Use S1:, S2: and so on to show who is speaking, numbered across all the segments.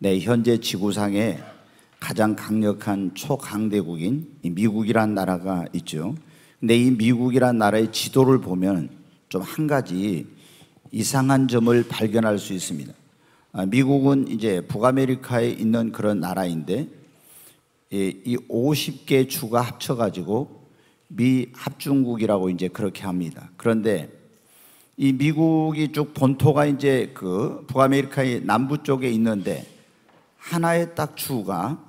S1: 네, 현재 지구상에 가장 강력한 초강대국인 미국이란 나라가 있죠. 근데 이 미국이란 나라의 지도를 보면 좀 한 가지 이상한 점을 발견할 수 있습니다. 미국은 이제 북아메리카에 있는 그런 나라인데 이 50개 주가 합쳐가지고 미 합중국이라고 이제 그렇게 합니다. 그런데 이 미국이 쭉 본토가 이제 그 북아메리카의 남부 쪽에 있는데 하나의 딱 주가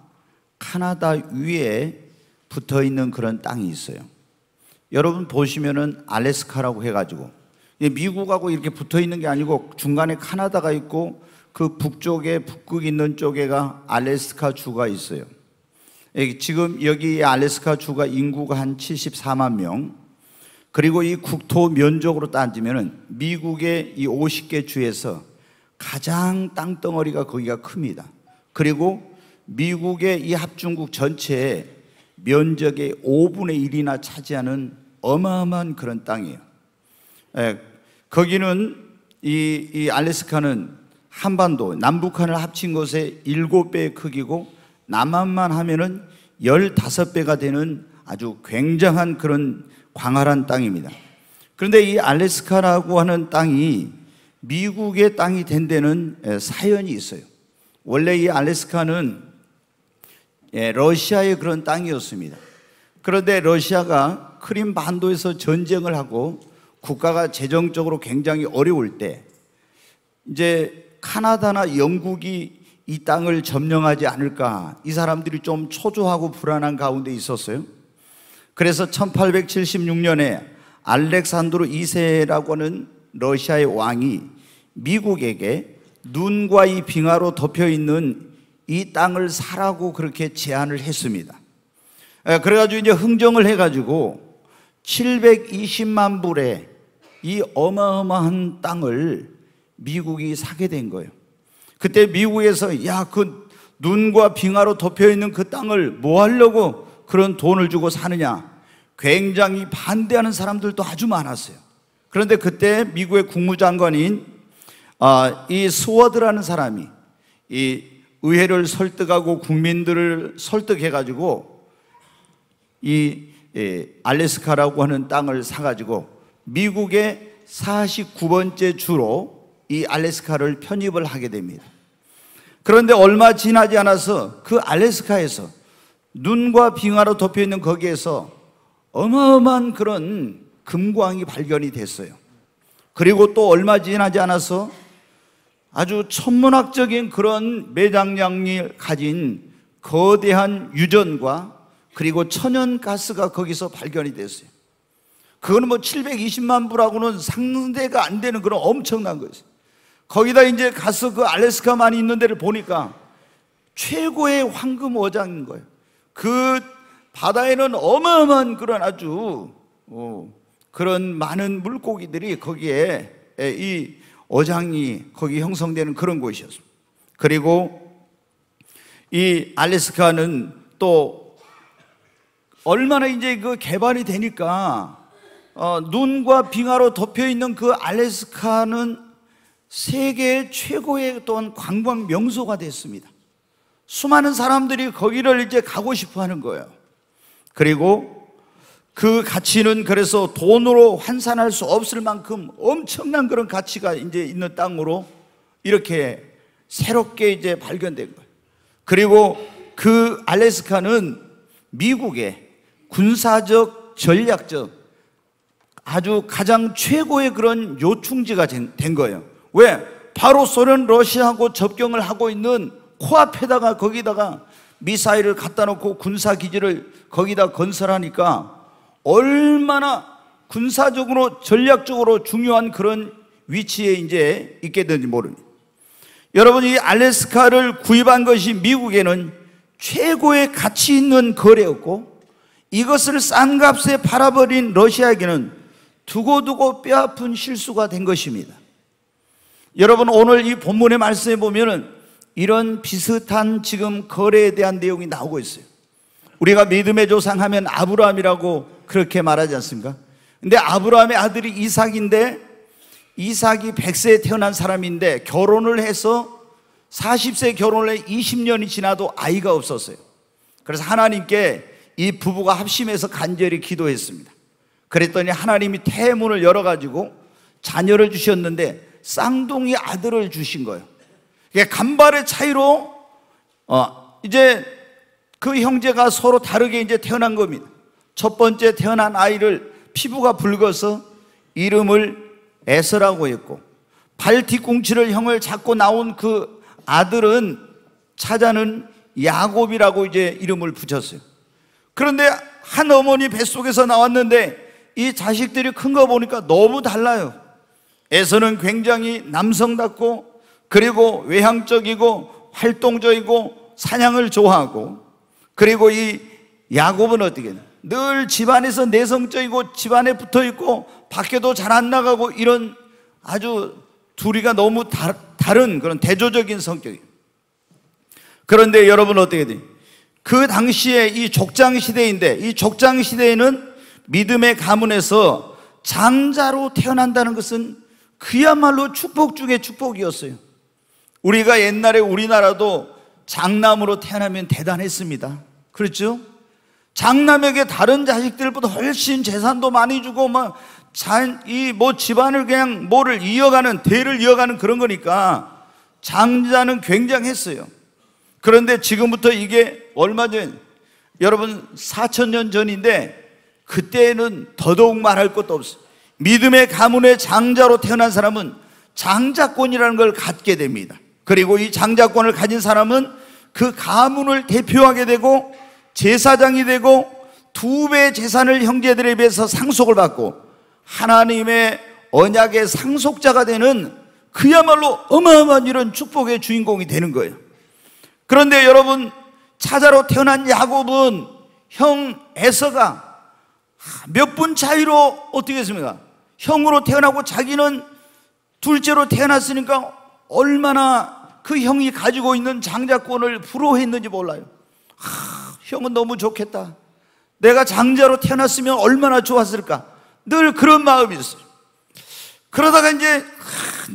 S1: 카나다 위에 붙어 있는 그런 땅이 있어요. 여러분 보시면은 알래스카라고 해가지고 미국하고 이렇게 붙어 있는 게 아니고 중간에 카나다가 있고 그 북쪽에 북극 있는 쪽에가 알래스카 주가 있어요. 지금 여기 알래스카 주가 인구가 한 74만 명, 그리고 이 국토 면적으로 따지면은 미국의 이 50개 주에서 가장 땅덩어리가 거기가 큽니다. 그리고 미국의 이 합중국 전체의 면적의 5분의 1이나 차지하는 어마어마한 그런 땅이에요. 거기는 이 알래스카는 한반도, 남북한을 합친 것의 7배의 크기고 남한만 하면은 15배가 되는 아주 굉장한 그런 광활한 땅입니다. 그런데 이 알래스카라고 하는 땅이 미국의 땅이 된 데는 사연이 있어요. 원래 이 알래스카는 러시아의 그런 땅이었습니다. 그런데 러시아가 크림 반도에서 전쟁을 하고 국가가 재정적으로 굉장히 어려울 때 이제 카나다나 영국이 이 땅을 점령하지 않을까, 이 사람들이 좀 초조하고 불안한 가운데 있었어요. 그래서 1876년에 알렉산드로 2세라고 하는 러시아의 왕이 미국에게 눈과 이 빙하로 덮여 있는 이 땅을 사라고 그렇게 제안을 했습니다. 그래가지고 이제 흥정을 해가지고 720만 불의 이 어마어마한 땅을 미국이 사게 된 거예요. 그때 미국에서 그 눈과 빙하로 덮여 있는 그 땅을 뭐 하려고 그런 돈을 주고 사느냐, 굉장히 반대하는 사람들도 아주 많았어요. 그런데 그때 미국의 국무장관인 이 스워드라는 사람이 이 의회를 설득하고 국민들을 설득해가지고 이 알래스카라고 하는 땅을 사가지고 미국의 49번째 주로 이 알래스카를 편입을 하게 됩니다. 그런데 얼마 지나지 않아서 그 알래스카에서 눈과 빙하로 덮여 있는 거기에서 어마어마한 그런 금광이 발견이 됐어요. 그리고 또 얼마 지나지 않아서 아주 천문학적인 그런 매장량을 가진 거대한 유전과 그리고 천연가스가 거기서 발견이 됐어요. 그거는 뭐 720만 불하고는 상대가 안 되는 그런 엄청난 거였어요. 거기다 이제 가서 그 알래스카만이 있는 데를 보니까 최고의 황금 어장인 거예요. 그 바다에는 어마어마한 그런 아주 그런 많은 물고기들이 거기에 이 어장이 거기 형성되는 그런 곳이었습니다. 그리고 이 알래스카는 또 얼마나 이제 그 개발이 되니까 눈과 빙하로 덮여 있는 그 알래스카는 세계 최고의 또한 관광 명소가 됐습니다. 수많은 사람들이 거기를 이제 가고 싶어 하는 거예요. 그리고 그 가치는 그래서 돈으로 환산할 수 없을 만큼 엄청난 그런 가치가 이제 있는 땅으로 이렇게 새롭게 이제 발견된 거예요. 그리고 그 알래스카는 미국의 군사적, 전략적 아주 가장 최고의 그런 요충지가 된 거예요. 왜? 바로 소련, 러시아하고 접경을 하고 있는 코앞에다가 거기다가 미사일을 갖다 놓고 군사기지를 거기다 건설하니까 얼마나 군사적으로 전략적으로 중요한 그런 위치에 이제 있게 되는지 모릅니다. 여러분, 이 알래스카를 구입한 것이 미국에는 최고의 가치 있는 거래였고, 이것을 싼 값에 팔아버린 러시아에게는 두고두고 뼈아픈 실수가 된 것입니다. 여러분, 오늘 이 본문의 말씀에 보면은 이런 비슷한 지금 거래에 대한 내용이 나오고 있어요. 우리가 믿음의 조상 하면 아브라함이라고 그렇게 말하지 않습니까? 근데 아브라함의 아들이 이삭인데, 이삭이 100세에 태어난 사람인데 결혼을 해서 40세 결혼을 해 20년이 지나도 아이가 없었어요. 그래서 하나님께 이 부부가 합심해서 간절히 기도했습니다. 그랬더니 하나님이 태문을 열어가지고 자녀를 주셨는데 쌍둥이 아들을 주신 거예요. 간발의 차이로 이제 그 형제가 서로 다르게 이제 태어난 겁니다. 첫 번째 태어난 아이를 피부가 붉어서 이름을 에서라고 했고, 발 뒤꿈치를 형을 잡고 나온 그 아들은 차자는 야곱이라고 이제 이름을 붙였어요. 그런데 한 어머니 뱃속에서 나왔는데 이 자식들이 큰 거 보니까 너무 달라요. 에서는 굉장히 남성답고, 그리고 외향적이고 활동적이고 사냥을 좋아하고, 그리고 이 야곱은 어떻게 늘 집안에서 내성적이고 집안에 붙어있고 밖에도 잘 안 나가고, 이런 아주 둘이가 너무 다른 그런 대조적인 성격이에요. 그런데 여러분 어떻게 돼요? 그 당시에 이 족장시대인데, 이 족장시대에는 믿음의 가문에서 장자로 태어난다는 것은 그야말로 축복 중에 축복이었어요. 우리가 옛날에 우리나라도 장남으로 태어나면 대단했습니다. 그렇죠? 장남에게 다른 자식들보다 훨씬 재산도 많이 주고 집안을 그냥 뭐를 이어가는, 대를 이어가는 그런 거니까 장자는 굉장했어요. 그런데 지금부터 이게 얼마 전, 여러분 4,000년 전인데 그때는 더더욱 말할 것도 없어요. 믿음의 가문의 장자로 태어난 사람은 장자권이라는 걸 갖게 됩니다. 그리고 이 장자권을 가진 사람은 그 가문을 대표하게 되고 제사장이 되고 2배의 재산을 형제들에 비해서 상속을 받고 하나님의 언약의 상속자가 되는 그야말로 어마어마한 이런 축복의 주인공이 되는 거예요. 그런데 여러분, 차자로 태어난 야곱은 형 에서가 몇 분 차이로 어떻게 했습니까? 형으로 태어나고 자기는 둘째로 태어났으니까 얼마나 그 형이 가지고 있는 장자권을 부러워했는지 몰라요. 형은 너무 좋겠다. 내가 장자로 태어났으면 얼마나 좋았을까. 늘 그런 마음이 있어요. 그러다가 이제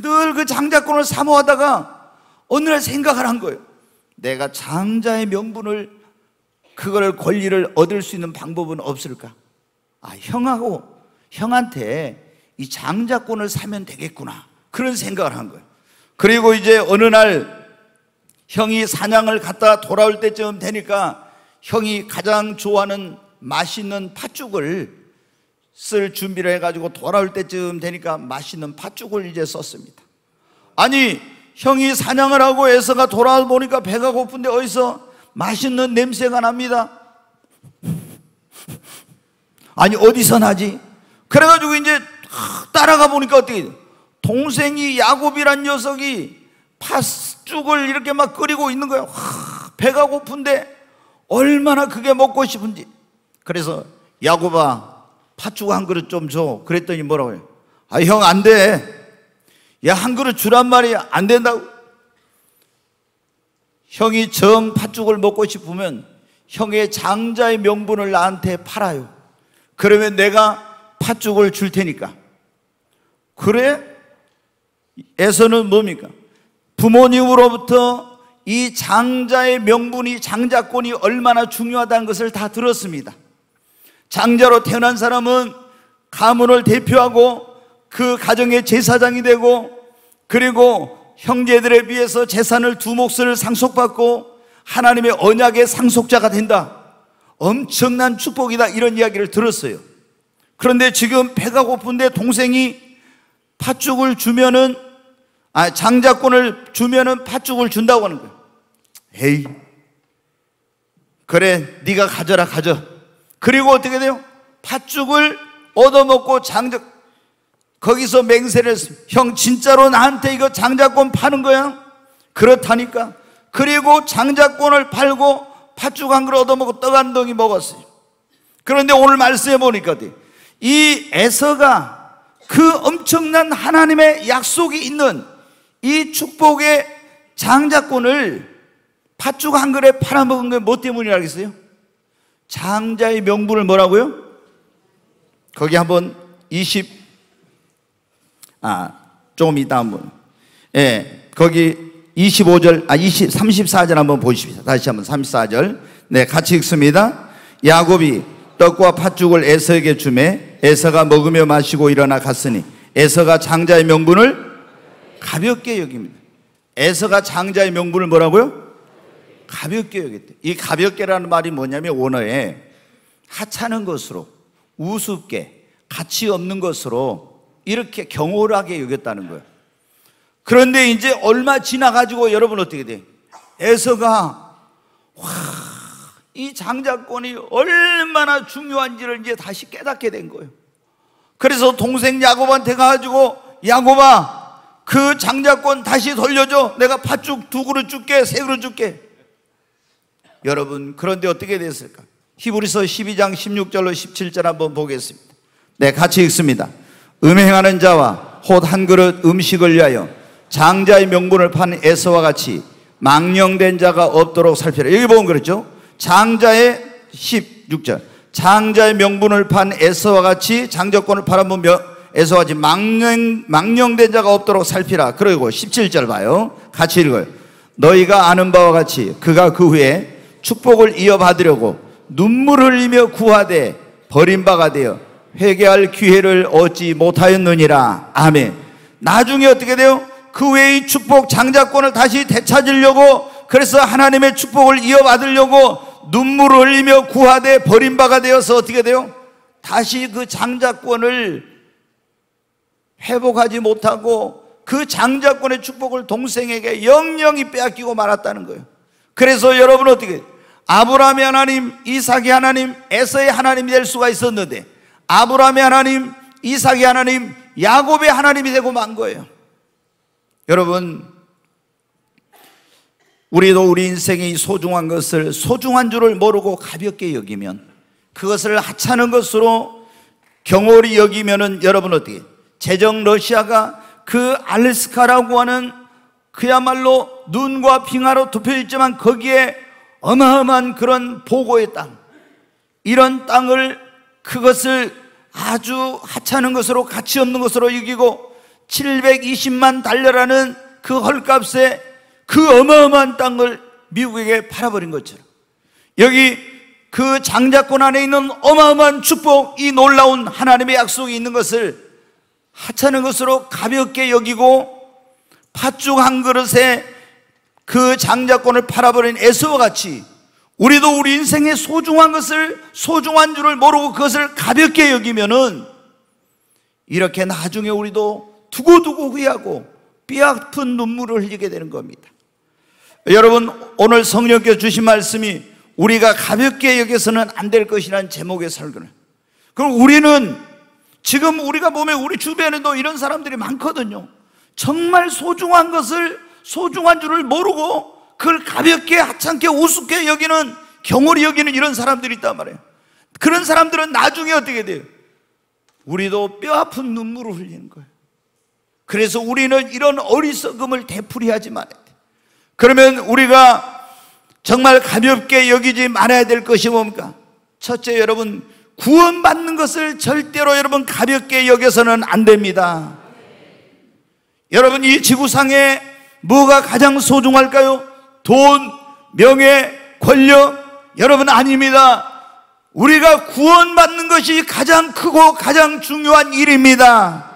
S1: 늘 그 장자권을 사모하다가 어느 날 생각을 한 거예요. 내가 장자의 명분을, 그걸 권리를 얻을 수 있는 방법은 없을까? 형한테 이 장자권을 사면 되겠구나, 그런 생각을 한 거예요. 그리고 이제 어느 날 형이 사냥을 갔다 돌아올 때쯤 되니까 형이 가장 좋아하는 맛있는 팥죽을 쓸 준비를 해가지고 돌아올 때쯤 되니까 맛있는 팥죽을 이제 썼습니다. 아니, 형이 사냥을 하고 에서가 돌아와 보니까 배가 고픈데 어디서 맛있는 냄새가 납니다. 아니, 어디서 나지? 그래가지고 이제 따라가 보니까 어떻게, 동생이 야곱이란 녀석이 팥죽을 이렇게 막 끓이고 있는 거예요. 배가 고픈데 얼마나 그게 먹고 싶은지. 그래서 야곱아, 팥죽 한 그릇 좀 줘. 그랬더니 뭐라고 해요? 형 안 돼. 야, 한 그릇 주란 말이야. 안 된다고. 형이 정 팥죽을 먹고 싶으면 형의 장자의 명분을 나한테 팔아요. 그러면 내가 팥죽을 줄 테니까. 그래? 에서는 뭡니까? 부모님으로부터 이 장자의 명분이, 장자권이 얼마나 중요하다는 것을 다 들었습니다. 장자로 태어난 사람은 가문을 대표하고 그 가정의 제사장이 되고, 그리고 형제들에 비해서 재산을 2몫을 상속받고 하나님의 언약의 상속자가 된다. 엄청난 축복이다, 이런 이야기를 들었어요. 그런데 지금 배가 고픈데 동생이 팥죽을 주면은, 장자권을 주면은 팥죽을 준다고 하는 거예요. 에이, 그래, 네가 가져라, 가져. 그리고 어떻게 돼요? 팥죽을 얻어먹고 거기서 맹세를 했어요. 형, 진짜로 나한테 이거 장자권 파는 거야? 그렇다니까. 그리고 장자권을 팔고 팥죽 한 그릇 얻어먹고 떡 한 덩이 먹었어요. 그런데 오늘 말씀해 보니까 이 에서가 그 엄청난 하나님의 약속이 있는 이 축복의 장자권을 팥죽 한 그릇에 팔아먹은 게 뭐 때문이라 그랬어요? 장자의 명분을 뭐라고요? 거기 한번 조금 이따 한번, 거기 25절, 34절 한번 보십시오. 다시 한번 34절. 네, 같이 읽습니다. 야곱이 떡과 팥죽을 에서에게 주매 에서가 먹으며 마시고 일어나 갔으니 에서가 장자의 명분을 가볍게 여깁니다. 에서가 장자의 명분을 뭐라고요? 가볍게 여겼대. 이 가볍게라는 말이 뭐냐면 원어에 하찮은 것으로, 우습게, 가치 없는 것으로 이렇게 경홀하게 여겼다는 거예요. 그런데 이제 얼마 지나가지고 여러분 어떻게 돼? 에서가 이 장자권이 얼마나 중요한지를 이제 다시 깨닫게 된 거예요. 그래서 동생 야곱한테 가가지고 야곱아, 그 장자권 다시 돌려줘. 내가 팥죽 2그릇 줄게, 3그릇 줄게. 여러분, 그런데 어떻게 됐을까? 히브리서 12장 16절로 17절 한번 보겠습니다. 네, 같이 읽습니다. 음행하는 자와 홑 한 그릇 음식을 위하여 장자의 명분을 판 에서와 같이 망령된 자가 없도록 살피라. 여기 보면 그렇죠? 장자의 16절, 장자의 명분을 판 에서와 같이 장자권을 팔아본 에서와 같이 망령된 자가 없도록 살피라. 그리고 17절 봐요. 같이 읽어요. 너희가 아는 바와 같이 그가 그 후에 축복을 이어받으려고 눈물을 흘리며 구하되 버림바가 되어 회개할 기회를 얻지 못하였느니라. 아멘. 나중에 어떻게 돼요? 그 외의 축복, 장자권을 다시 되찾으려고, 그래서 하나님의 축복을 이어받으려고 눈물을 흘리며 구하되 버림바가 되어서 어떻게 돼요? 다시 그 장자권을 회복하지 못하고 그 장자권의 축복을 동생에게 영영이 빼앗기고 말았다는 거예요. 그래서 여러분 어떻게 돼요? 아브라함의 하나님, 이삭의 하나님, 에서의 하나님이 될 수가 있었는데 아브라함의 하나님, 이삭의 하나님, 야곱의 하나님이 되고 만 거예요. 여러분, 우리도 우리 인생의 소중한 것을 소중한 줄을 모르고 가볍게 여기면, 그것을 하찮은 것으로 경홀히 여기면은 여러분 어떻게, 제정 러시아가 그 알래스카라고 하는 그야말로 눈과 빙하로 덮여있지만 거기에 어마어마한 그런 보고의 땅, 이런 땅을, 그것을 아주 하찮은 것으로, 가치 없는 것으로 여기고 720만 달러라는 그 헐값에 그 어마어마한 땅을 미국에게 팔아버린 것처럼, 여기 그 장자권 안에 있는 어마어마한 축복, 이 놀라운 하나님의 약속이 있는 것을 하찮은 것으로 가볍게 여기고 팥죽 한 그릇에 그 장자권을 팔아버린 에서와 같이 우리도 우리 인생의 소중한 것을, 소중한 줄을 모르고 그것을 가볍게 여기면은 이렇게 나중에 우리도 두고두고 후회하고 뼈아픈 눈물을 흘리게 되는 겁니다. 여러분, 오늘 성령께서 주신 말씀이 우리가 가볍게 여겨서는 안 될 것이라는 제목의 설교를, 그럼 우리는 지금 우리가 보면 우리 주변에도 이런 사람들이 많거든요. 정말 소중한 것을 소중한 줄을 모르고 그걸 가볍게 하찮게 우습게 여기는, 경홀히 여기는 이런 사람들이 있단 말이에요. 그런 사람들은 나중에 어떻게 돼요? 우리도 뼈아픈 눈물을 흘리는 거예요. 그래서 우리는 이런 어리석음을 되풀이하지 말아야 돼요. 그러면 우리가 정말 가볍게 여기지 말아야 될 것이 뭡니까? 첫째, 여러분, 구원받는 것을 절대로 여러분 가볍게 여겨서는 안 됩니다. 여러분, 이 지구상에 뭐가 가장 소중할까요? 돈, 명예, 권력? 여러분, 아닙니다. 우리가 구원받는 것이 가장 크고 가장 중요한 일입니다.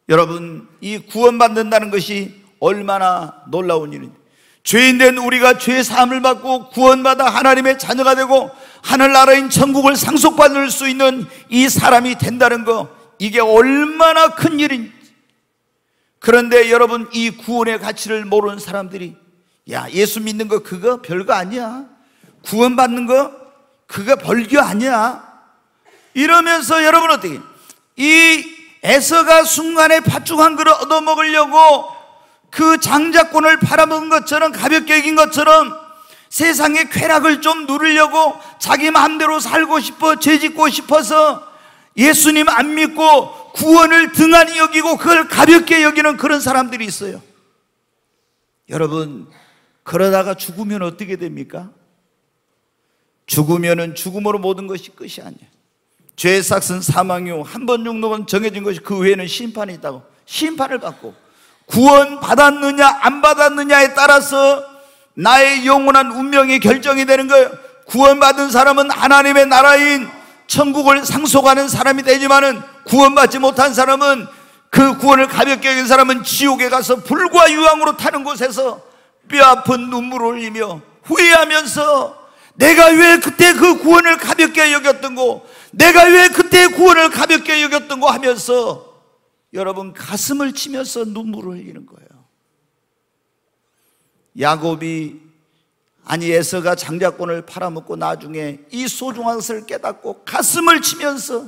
S1: 여러분, 이 구원받는다는 것이 얼마나 놀라운 일입니다. 죄인된 우리가 죄 사함을 받고 구원받아 하나님의 자녀가 되고 하늘나라인 천국을 상속받을 수 있는 이 사람이 된다는 거, 이게 얼마나 큰 일인지. 그런데 여러분, 이 구원의 가치를 모르는 사람들이, 야, 예수 믿는 거 그거 별거 아니야, 구원받는 거 그거 별거 아니야, 이러면서 여러분 어떻게, 이 에서가 순간에 팥죽 한 그릇 얻어먹으려고 그 장자권을 팔아먹은 것처럼, 가볍게 여긴 것처럼 세상의 쾌락을 좀 누리려고 자기 마음대로 살고 싶어, 죄짓고 싶어서 예수님 안 믿고 구원을 등한히 여기고 그걸 가볍게 여기는 그런 사람들이 있어요. 여러분, 그러다가 죽으면 어떻게 됩니까? 죽으면은 죽음으로 모든 것이 끝이 아니에요. 죄의 삭은 사망이요, 한 번 죽는 건 정해진 것이 그 후에는 심판이 있다고, 심판을 받고 구원 받았느냐 안 받았느냐에 따라서 나의 영원한 운명이 결정이 되는 거예요. 구원받은 사람은 하나님의 나라인 천국을 상속하는 사람이 되지만은 구원받지 못한 사람은, 그 구원을 가볍게 여긴 사람은 지옥에 가서 불과 유황으로 타는 곳에서 뼈아픈 눈물을 흘리며 후회하면서 내가 왜 그때 그 구원을 가볍게 여겼던고, 내가 왜 그때 구원을 가볍게 여겼던고 하면서 여러분 가슴을 치면서 눈물을 흘리는 거예요. 야곱이, 아니 에서가 장자권을 팔아먹고 나중에 이 소중한 것을 깨닫고 가슴을 치면서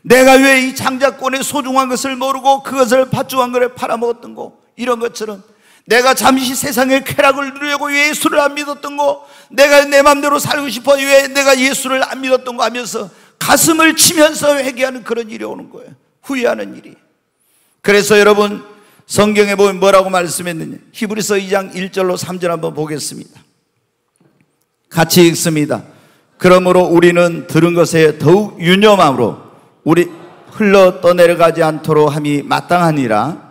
S1: 내가 왜 이 장자권의 소중한 것을 모르고 그것을 팥죽한 것을 팔아먹었던고, 이런 것처럼 내가 잠시 세상의 쾌락을 누리려고 예수를 안 믿었던고, 내가 내 맘대로 살고 싶어 왜 내가 예수를 안 믿었던고 하면서 가슴을 치면서 회개하는 그런 일이 오는 거예요. 후회하는 일이. 그래서 여러분 성경에 보면 뭐라고 말씀했느냐, 히브리서 2장 1절로 3절 한번 보겠습니다. 같이 읽습니다. 그러므로 우리는 들은 것에 더욱 유념함으로 우리 흘러 떠내려가지 않도록 함이 마땅하니라.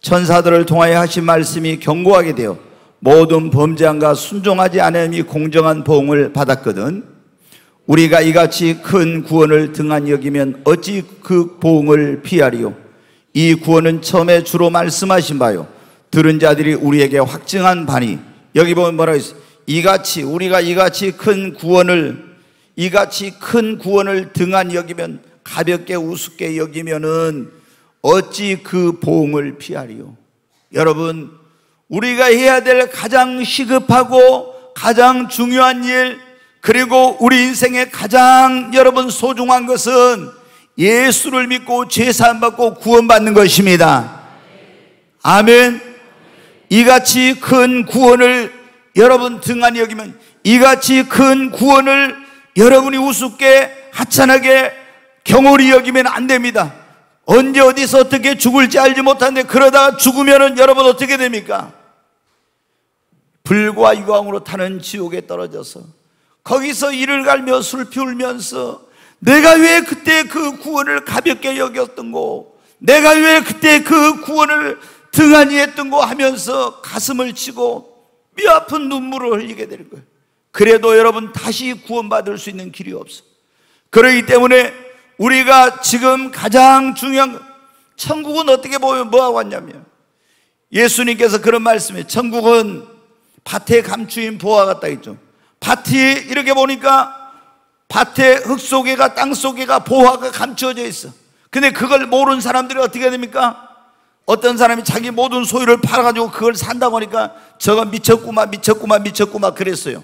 S1: 천사들을 통하여 하신 말씀이 견고하게 되어 모든 범죄함과 순종하지 않음이 공정한 보응을 받았거든. 우리가 이같이 큰 구원을 등한히 여기면 어찌 그 보응을 피하리요. 이 구원은 처음에 주로 말씀하신 바요, 들은 자들이 우리에게 확증한 바니. 여기 보면 뭐라고 했어요? 우리가 이같이 큰 구원을 등한히 여기면, 가볍게 우습게 여기면은 어찌 그 보응을 피하리요. 여러분, 우리가 해야 될 가장 시급하고 가장 중요한 일, 그리고 우리 인생의 가장 여러분 소중한 것은 예수를 믿고 죄 사함 받고 구원받는 것입니다. 아멘. 이같이 큰 구원을 여러분 등한히 여기면, 이같이 큰 구원을 여러분이 우습게 하찮게 경홀히 여기면 안 됩니다. 언제 어디서 어떻게 죽을지 알지 못하는데 그러다가 죽으면은 여러분 어떻게 됩니까? 불과 유황으로 타는 지옥에 떨어져서 거기서 이를 갈며 슬피 울면서 내가 왜 그때 그 구원을 가볍게 여겼던고, 내가 왜 그때 그 구원을 등한히 했던고 하면서 가슴을 치고 뼈아픈 눈물을 흘리게 되는 거예요. 그래도 여러분 다시 구원받을 수 있는 길이 없어. 그렇기 때문에 우리가 지금 가장 중요한 것, 천국은 어떻게 보면 뭐하고 왔냐면, 예수님께서 그런 말씀에 천국은 밭에 감추인 보화 같다 했죠. 밭이 이렇게 보니까 밭에 흙 속에가 땅 속에가 보화가 감춰져 있어. 근데 그걸 모르는 사람들이 어떻게 됩니까? 어떤 사람이 자기 모든 소유를 팔아가지고 그걸 산다고 하니까 저거 미쳤구만 그랬어요.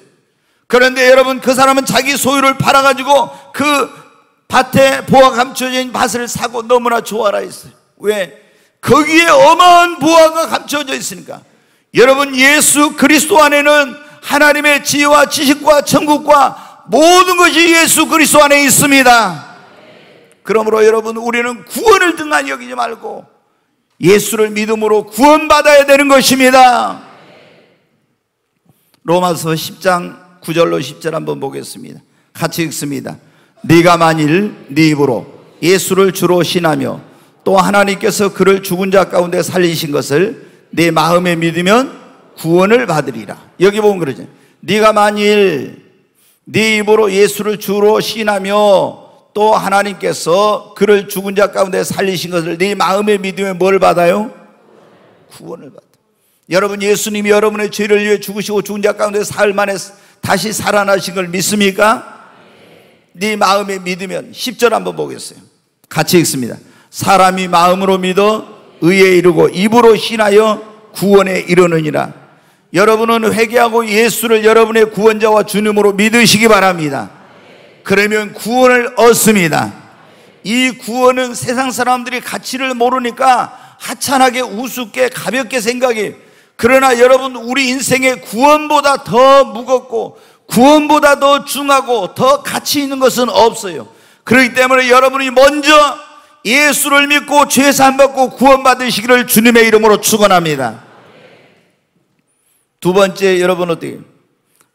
S1: 그런데 여러분, 그 사람은 자기 소유를 팔아가지고 그 밭에 보화 감춰져 있는 밭을 사고 너무나 좋아라 했어요. 왜? 거기에 어마어마한 보화가 감춰져 있으니까. 여러분, 예수 그리스도 안에는 하나님의 지혜와 지식과 천국과 모든 것이 예수 그리스도 안에 있습니다. 그러므로 여러분, 우리는 구원을 등한히 여기지 말고 예수를 믿음으로 구원받아야 되는 것입니다. 로마서 10장 9절로 10절 한번 보겠습니다. 같이 읽습니다. 네가 만일 네 입으로 예수를 주로 신하며 또 하나님께서 그를 죽은 자 가운데 살리신 것을 네 마음에 믿으면 구원을 받으리라. 여기 보면 그러죠. 네가 만일 네 입으로 예수를 주로 신하며 또 하나님께서 그를 죽은 자 가운데 살리신 것을 네 마음에 믿으면 뭘 받아요? 구원을 받아. 여러분, 예수님이 여러분의 죄를 위해 죽으시고 죽은 자 가운데 사흘 만에 다시 살아나신 걸 믿습니까? 네 마음에 믿으면. 10절 한번 보겠어요. 같이 읽습니다. 사람이 마음으로 믿어 의에 이르고 입으로 신하여 구원에 이르느니라. 여러분은 회개하고 예수를 여러분의 구원자와 주님으로 믿으시기 바랍니다. 그러면 구원을 얻습니다. 이 구원은 세상 사람들이 가치를 모르니까 하찮게 우습게 가볍게 생각해. 그러나 여러분, 우리 인생의 구원보다 더 무겁고 구원보다 더 중하고 더 가치 있는 것은 없어요. 그렇기 때문에 여러분이 먼저 예수를 믿고 죄 사함 받고 구원받으시기를 주님의 이름으로 축원합니다. 두 번째, 여러분 어떻게,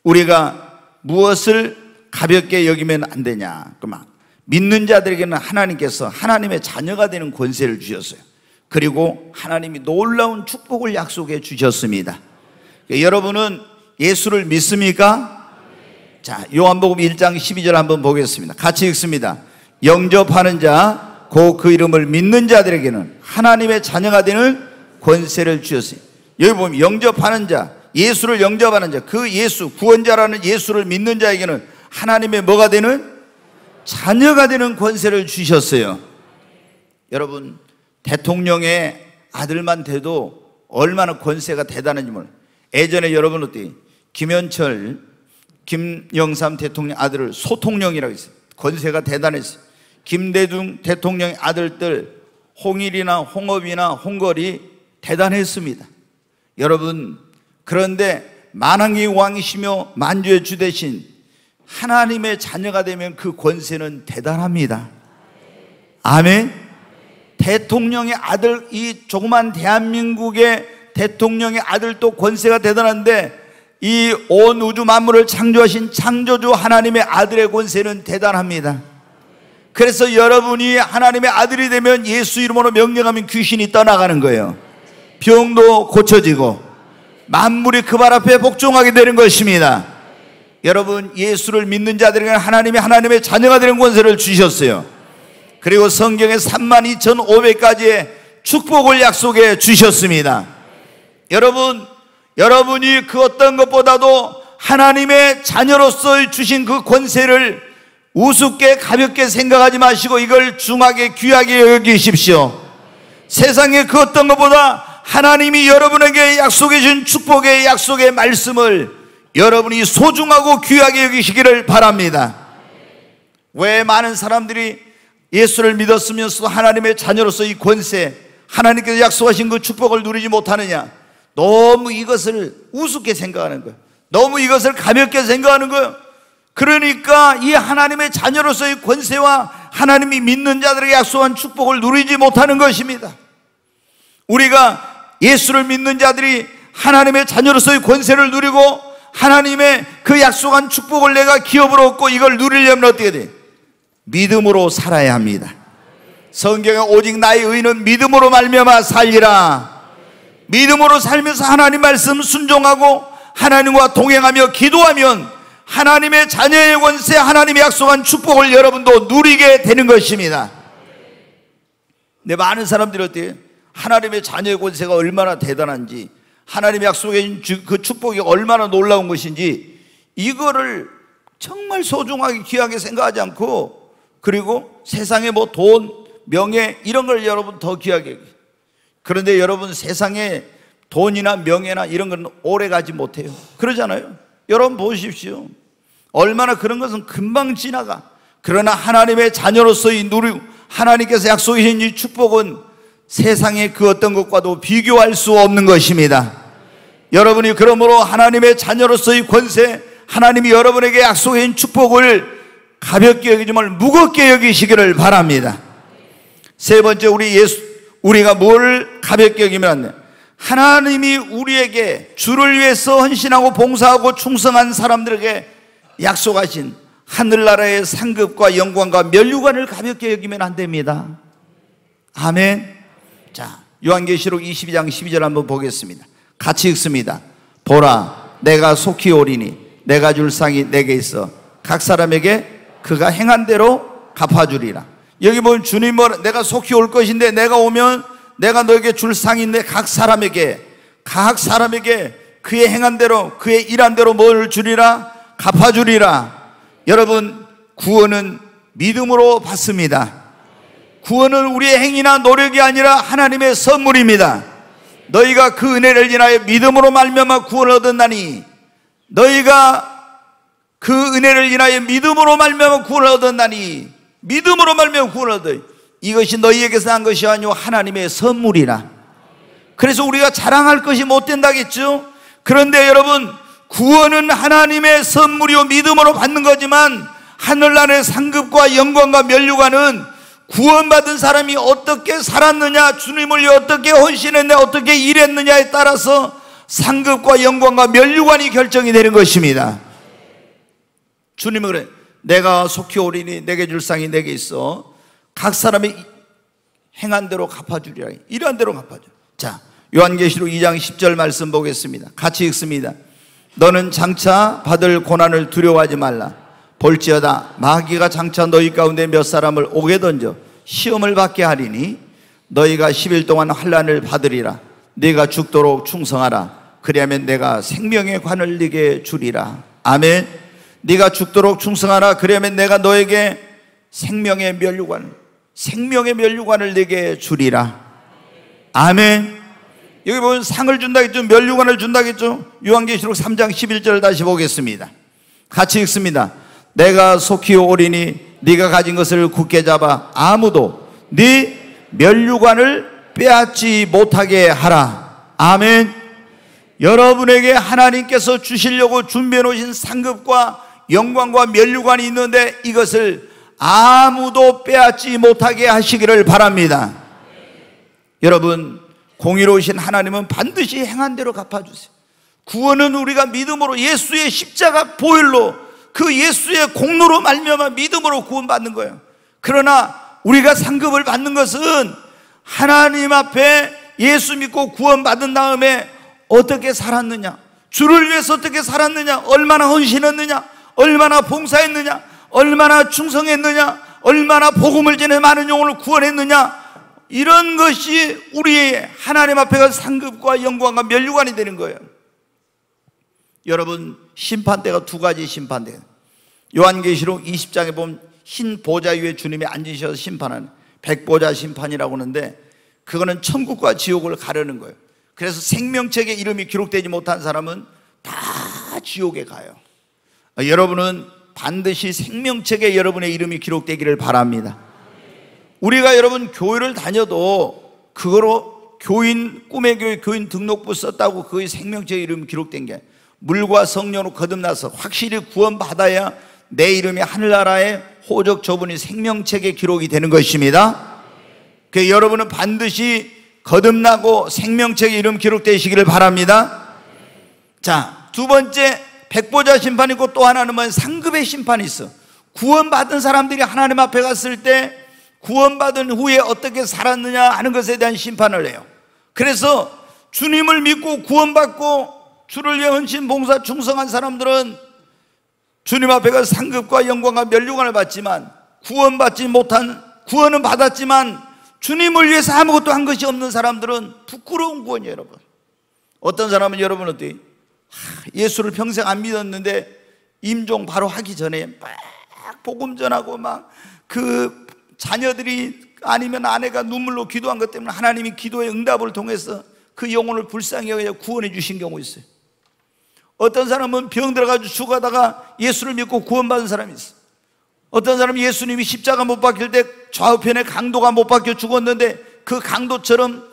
S1: 우리가 무엇을 가볍게 여기면 안 되냐? 그만 믿는 자들에게는 하나님께서 하나님의 자녀가 되는 권세를 주셨어요. 그리고 하나님이 놀라운 축복을 약속해 주셨습니다. 여러분은 예수를 믿습니까? 자, 요한복음 1장 12절 한번 보겠습니다. 같이 읽습니다. 영접하는 자, 곧 그 이름을 믿는 자들에게는 하나님의 자녀가 되는 권세를 주셨으니. 여기 보면 영접하는 자, 예수를 영접하는 자, 그 예수, 구원자라는 예수를 믿는 자에게는 하나님의 뭐가 되는? 자녀가 되는 권세를 주셨어요. 여러분, 대통령의 아들만 돼도 얼마나 권세가 대단한지 몰라요. 예전에 여러분 어때요? 김현철, 김영삼 대통령 아들을 소통령이라고 했어요. 권세가 대단했어요. 김대중 대통령의 아들들 홍일이나 홍업이나 홍걸이 대단했습니다. 여러분, 그런데 만왕의 왕이시며 만주의 주 대신 하나님의 자녀가 되면 그 권세는 대단합니다. 아멘. 대통령의 아들, 이 조그만 대한민국의 대통령의 아들도 권세가 대단한데 이 온 우주 만물을 창조하신 창조주 하나님의 아들의 권세는 대단합니다. 그래서 여러분이 하나님의 아들이 되면 예수 이름으로 명령하면 귀신이 떠나가는 거예요. 병도 고쳐지고 만물이 그 발 앞에 복종하게 되는 것입니다. 여러분, 예수를 믿는 자들에게 하나님의 자녀가 되는 권세를 주셨어요. 그리고 성경에 32,500가지의 축복을 약속해 주셨습니다. 여러분이 그 어떤 것보다도 하나님의 자녀로서 주신 그 권세를 우습게 가볍게 생각하지 마시고 이걸 중하게 귀하게 여기십시오. 세상에 그 어떤 것보다 하나님이 여러분에게 약속해 준 축복의 약속의 말씀을 여러분이 소중하고 귀하게 여기시기를 바랍니다. 왜 많은 사람들이 예수를 믿었으면서 하나님의 자녀로서 이 권세, 하나님께서 약속하신 그 축복을 누리지 못하느냐? 너무 이것을 우습게 생각하는 거예요. 너무 이것을 가볍게 생각하는 거예요. 그러니까 이 하나님의 자녀로서의 권세와 하나님이 믿는 자들에게 약속한 축복을 누리지 못하는 것입니다. 우리가 예수를 믿는 자들이 하나님의 자녀로서의 권세를 누리고 하나님의 그 약속한 축복을 내가 기업으로 얻고 이걸 누리려면 어떻게 돼? 믿음으로 살아야 합니다. 성경에 오직 나의 의는 믿음으로 말미암아 살리라. 믿음으로 살면서 하나님 말씀 순종하고 하나님과 동행하며 기도하면 하나님의 자녀의 권세, 하나님의 약속한 축복을 여러분도 누리게 되는 것입니다. 근데 많은 사람들이 어때요? 하나님의 자녀의 권세가 얼마나 대단한지, 하나님의 약속의 그 축복이 얼마나 놀라운 것인지 이거를 정말 소중하게 귀하게 생각하지 않고, 그리고 세상에 뭐 돈, 명예 이런 걸 여러분 더 귀하게. 그런데 여러분, 세상에 돈이나 명예나 이런 건 오래 가지 못해요. 그러잖아요. 여러분 보십시오. 얼마나 그런 것은 금방 지나가. 그러나 하나님의 자녀로서의 누리고 하나님께서 약속해 주신 이 축복은 세상의 그 어떤 것과도 비교할 수 없는 것입니다. 여러분이 그러므로 하나님의 자녀로서의 권세, 하나님이 여러분에게 약속해 준 축복을 가볍게 여기지 말고 무겁게 여기시기를 바랍니다. 세 번째, 우리가 뭘 가볍게 여기면 안 돼? 하나님이 우리에게 주를 위해서 헌신하고 봉사하고 충성한 사람들에게 약속하신 하늘나라의 상급과 영광과 면류관을 가볍게 여기면 안 됩니다. 아멘. 자, 요한계시록 22장 12절 한번 보겠습니다. 같이 읽습니다. 보라, 내가 속히 오리니 내가 줄 상이 내게 있어 각 사람에게 그가 행한 대로 갚아주리라. 여기 보면 주님은 내가 속히 올 것인데 내가 오면 내가 너에게 줄 상인데 각 사람에게 그의 행한 대로, 그의 일한 대로 뭘 주리라? 갚아주리라. 여러분, 구원은 믿음으로 받습니다. 구원은 우리의 행위나 노력이 아니라 하나님의 선물입니다. 너희가 그 은혜를 인하여 믿음으로 말미암아 구원을 얻었나니, 너희가 그 은혜를 인하여 믿음으로 말미암아 구원을 얻었나니, 믿음으로 말미암아 구원을 얻어요. 이것이 너희에게서 난 것이 아니오 하나님의 선물이라. 그래서 우리가 자랑할 것이 못 된다겠죠. 그런데 여러분, 구원은 하나님의 선물이요 믿음으로 받는 거지만 하늘나라의 상급과 영광과 면류관은 구원받은 사람이 어떻게 살았느냐, 주님을 위해 어떻게 헌신했느냐, 어떻게 일했느냐에 따라서 상급과 영광과 면류관이 결정이 되는 것입니다. 주님은 그래, 내가 속히 오리니 내게 줄 상이 내게 있어 각 사람이 행한 대로 갚아주리라. 이러한 대로 갚아줘. 자, 요한계시록 2장 10절 말씀 보겠습니다. 같이 읽습니다. 너는 장차 받을 고난을 두려워하지 말라. 볼지어다 마귀가 장차 너희 가운데 몇 사람을 옥에 던져 시험을 받게 하리니 너희가 10일 동안 환난을 받으리라. 네가 죽도록 충성하라. 그리하면 내가 생명의 관을 네게 주리라. 아멘. 네가 죽도록 충성하라. 그리하면 내가 너에게 생명의 면류관을 네게 주리라. 아멘. 여기 보면 상을 준다겠죠. 면류관을 준다겠죠. 요한계시록 3장 11절 다시 보겠습니다. 같이 읽습니다. 내가 속히 오리니 네가 가진 것을 굳게 잡아 아무도 네 면류관을 빼앗지 못하게 하라. 아멘. 여러분에게 하나님께서 주시려고 준비해 놓으신 상급과 영광과 면류관이 있는데 이것을 아무도 빼앗지 못하게 하시기를 바랍니다. 여러분, 공의로우신 하나님은 반드시 행한 대로 갚아주세요. 구원은 우리가 믿음으로 예수의 십자가 보혈로 그 예수의 공로로 말미암아 믿음으로 구원받는 거예요. 그러나 우리가 상급을 받는 것은 하나님 앞에 예수 믿고 구원받은 다음에 어떻게 살았느냐, 주를 위해서 어떻게 살았느냐, 얼마나 헌신했느냐, 얼마나 봉사했느냐, 얼마나 충성했느냐, 얼마나 복음을 전해 많은 영혼을 구원했느냐, 이런 것이 우리의 하나님 앞에가 상급과 영광과 면류관이 되는 거예요. 여러분, 심판대가 두 가지 심판대. 요한계시록 20장에 보면 흰 보좌 위에 주님이 앉으셔서 심판하는 백보자 심판이라고 하는데, 그거는 천국과 지옥을 가르는 거예요. 그래서 생명책에 이름이 기록되지 못한 사람은 다 지옥에 가요. 여러분은 반드시 생명책에 여러분의 이름이 기록되기를 바랍니다. 우리가 여러분 교회를 다녀도 그거로 교인, 꿈의 교회 교인 등록부 썼다고 그의 생명책에 이름이 기록된 게, 물과 성령으로 거듭나서 확실히 구원받아야 내 이름이 하늘나라의 호적 저분이 생명책에 기록이 되는 것입니다. 그래서 여러분은 반드시 거듭나고 생명책에 이름 기록되시기를 바랍니다. 자, 두 번째, 백보자 심판이 있고 또 하나는 뭐냐, 상급의 심판이 있어. 구원받은 사람들이 하나님 앞에 갔을 때 구원받은 후에 어떻게 살았느냐 하는 것에 대한 심판을 해요. 그래서 주님을 믿고 구원받고 주를 위해 헌신, 봉사, 충성한 사람들은 주님 앞에 가서 상급과 영광과 면류관을 받지만, 구원은 받았지만 주님을 위해서 아무것도 한 것이 없는 사람들은 부끄러운 구원이에요. 여러분, 어떤 사람은 여러분 어때요? 예수를 평생 안 믿었는데 임종 바로 하기 전에 막 복음 전하고 막 그 자녀들이 아니면 아내가 눈물로 기도한 것 때문에 하나님이 기도의 응답을 통해서 그 영혼을 불쌍히 여겨 구원해 주신 경우 있어요. 어떤 사람은 병 들어가지고 죽어다가 예수를 믿고 구원받은 사람이 있어요. 어떤 사람은 예수님이 십자가 못 박힐 때 좌우편에 강도가 못 박혀 죽었는데 그 강도처럼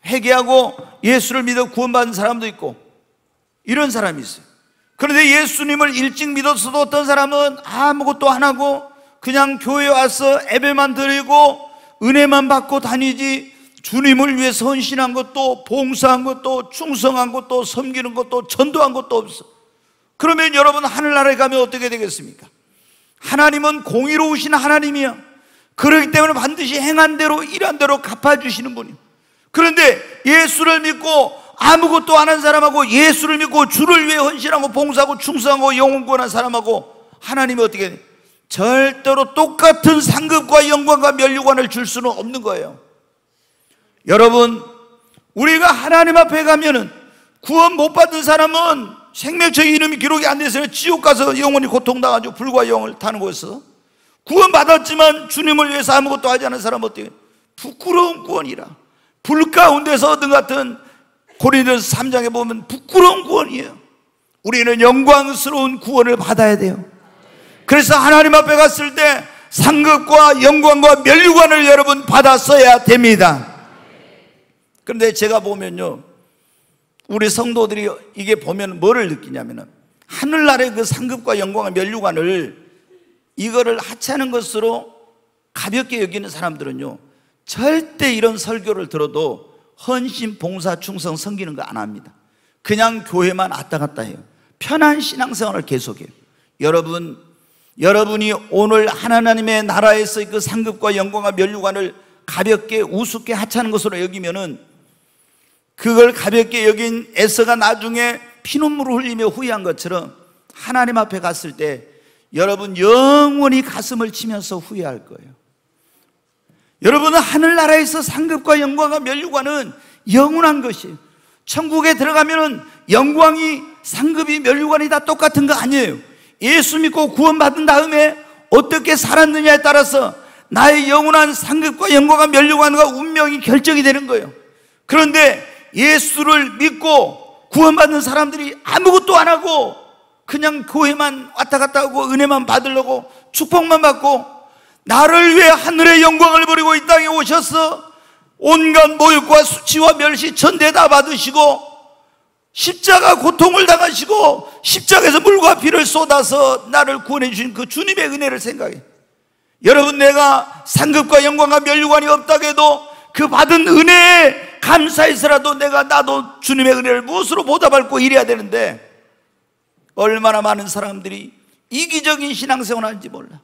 S1: 회개하고 예수를 믿어 구원받은 사람도 있고, 이런 사람이 있어요. 그런데 예수님을 일찍 믿었어도 어떤 사람은 아무것도 안 하고 그냥 교회에 와서 예배만 드리고 은혜만 받고 다니지, 주님을 위해서 헌신한 것도, 봉사한 것도, 충성한 것도, 섬기는 것도, 전도한 것도 없어. 그러면 여러분, 하늘나라에 가면 어떻게 되겠습니까? 하나님은 공의로우신 하나님이야. 그렇기 때문에 반드시 행한 대로 일한 대로 갚아주시는 분이에요. 그런데 예수를 믿고 아무것도 안 한 사람하고, 예수를 믿고 주를 위해 헌신하고 봉사하고 충성하고 영혼 구원한 사람하고 하나님이 어떻게 돼? 절대로 똑같은 상급과 영광과 면류관을 줄 수는 없는 거예요. 여러분, 우리가 하나님 앞에 가면은 구원 못 받은 사람은 생명책에 이름이 기록이 안 돼서 지옥 가서 영원히 고통당하죠. 불과 영을 타는 곳에서. 구원 받았지만 주님을 위해서 아무것도 하지 않은 사람은 어떻게? 부끄러운 구원이라. 불 가운데서 얻은 같은 고린도서 3장에 보면 부끄러운 구원이에요. 우리는 영광스러운 구원을 받아야 돼요. 그래서 하나님 앞에 갔을 때 상급과 영광과 면류관을 여러분 받았어야 됩니다. 그런데 제가 보면요, 우리 성도들이 이게 보면 뭐를 느끼냐면은, 하늘나라의 그 상급과 영광과 면류관을 이거를 하찮은 것으로 가볍게 여기는 사람들은요, 절대 이런 설교를 들어도 헌신, 봉사, 충성, 섬기는 거 안 합니다. 그냥 교회만 왔다 갔다 해요. 편한 신앙생활을 계속해요. 여러분이 오늘 하나님의 나라에서 그 상급과 영광과 면류관을 가볍게 우습게 하찮은 것으로 여기면은 그걸 가볍게 여긴 에서가 나중에 피눈물을 흘리며 후회한 것처럼 하나님 앞에 갔을 때 여러분 영원히 가슴을 치면서 후회할 거예요. 여러분은 하늘나라에서 상급과 영광과 면류관은 영원한 것이에요. 천국에 들어가면은 영광이 상급이 면류관이 다 똑같은 거 아니에요. 예수 믿고 구원받은 다음에 어떻게 살았느냐에 따라서 나의 영원한 상급과 영광과 면류관과 운명이 결정이 되는 거예요. 그런데 예수를 믿고 구원받는 사람들이 아무것도 안 하고 그냥 교회만 왔다 갔다 하고 은혜만 받으려고 축복만 받고 나를 위해 하늘의 영광을 버리고 이 땅에 오셔서 온갖 모욕과 수치와 멸시 전대 다 받으시고 십자가 고통을 당하시고 십자가에서 물과 피를 쏟아서 나를 구원해 주신 그 주님의 은혜를 생각해. 여러분, 내가 상급과 영광과 면류관이 없다고 해도 그 받은 은혜에 감사해서라도 나도 주님의 은혜를 무엇으로 보답받고 이래야 되는데 얼마나 많은 사람들이 이기적인 신앙생활을 하는지 몰라.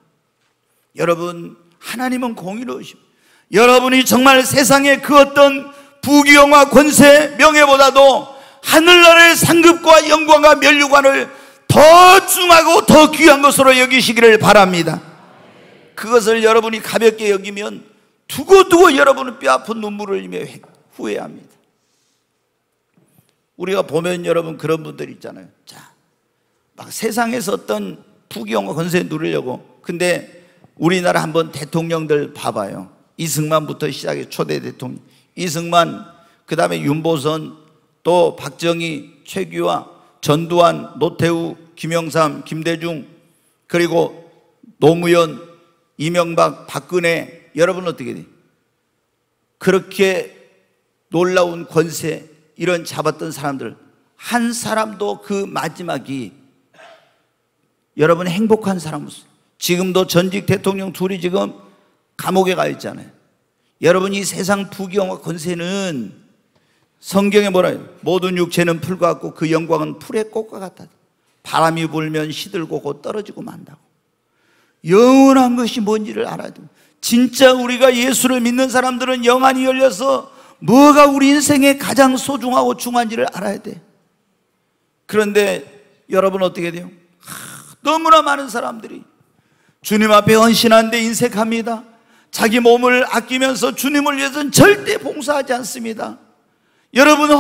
S1: 여러분, 하나님은 공의로우시고 여러분이 정말 세상의 그 어떤 부귀영화 권세 명예보다도 하늘나라의 상급과 영광과 면류관을 더 중하고 더 귀한 것으로 여기시기를 바랍니다. 그것을 여러분이 가볍게 여기면 두고두고 여러분은 뼈아픈 눈물을 흘리며 후회합니다. 우리가 보면 여러분 그런 분들 있잖아요. 자, 막 세상에서 어떤 부귀영화 권세 누리려고. 근데 우리나라 한번 대통령들 봐봐요. 이승만부터 시작해 초대 대통령 이승만, 그 다음에 윤보선, 또 박정희, 최규하, 전두환, 노태우, 김영삼, 김대중, 그리고 노무현, 이명박, 박근혜. 여러분 어떻게 돼요? 그렇게 놀라운 권세 이런 잡았던 사람들 한 사람도 그 마지막이 여러분 행복한 사람 없어요. 지금도 전직 대통령 둘이 지금 감옥에 가 있잖아요. 여러분, 이 세상 부귀영화 권세는 성경에 뭐라 해요? 모든 육체는 풀과 같고 그 영광은 풀의 꽃과 같다. 바람이 불면 시들고 곧 떨어지고 만다고. 영원한 것이 뭔지를 알아야 돼요. 진짜 우리가 예수를 믿는 사람들은 영안이 열려서 뭐가 우리 인생에 가장 소중하고 중요한지를 알아야 돼. 그런데 여러분 어떻게 돼요? 너무나 많은 사람들이 주님 앞에 헌신하는데 인색합니다. 자기 몸을 아끼면서 주님을 위해서는 절대 봉사하지 않습니다. 여러분,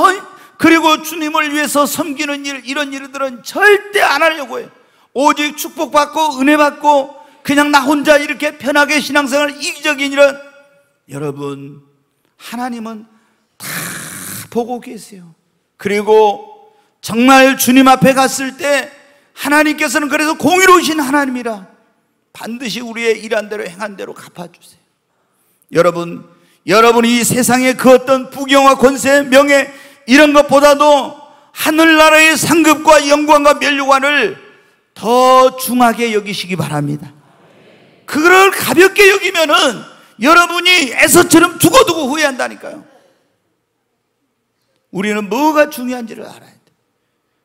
S1: 그리고 주님을 위해서 섬기는 일, 이런 일들은 절대 안 하려고 해요. 오직 축복받고 은혜받고 그냥 나 혼자 이렇게 편하게 신앙생활 이기적인 일은 여러분, 하나님은 다 보고 계세요. 그리고 정말 주님 앞에 갔을 때 하나님께서는 그래서 공의로우신 하나님이라 반드시 우리의 일한 대로 행한 대로 갚아주세요. 여러분이 이 세상의 그 어떤 부귀영화 권세 명예 이런 것보다도 하늘나라의 상급과 영광과 면류관을 더 중하게 여기시기 바랍니다. 그걸 가볍게 여기면은 여러분이 에서처럼 두고두고 후회한다니까요. 우리는 뭐가 중요한지를 알아야 돼.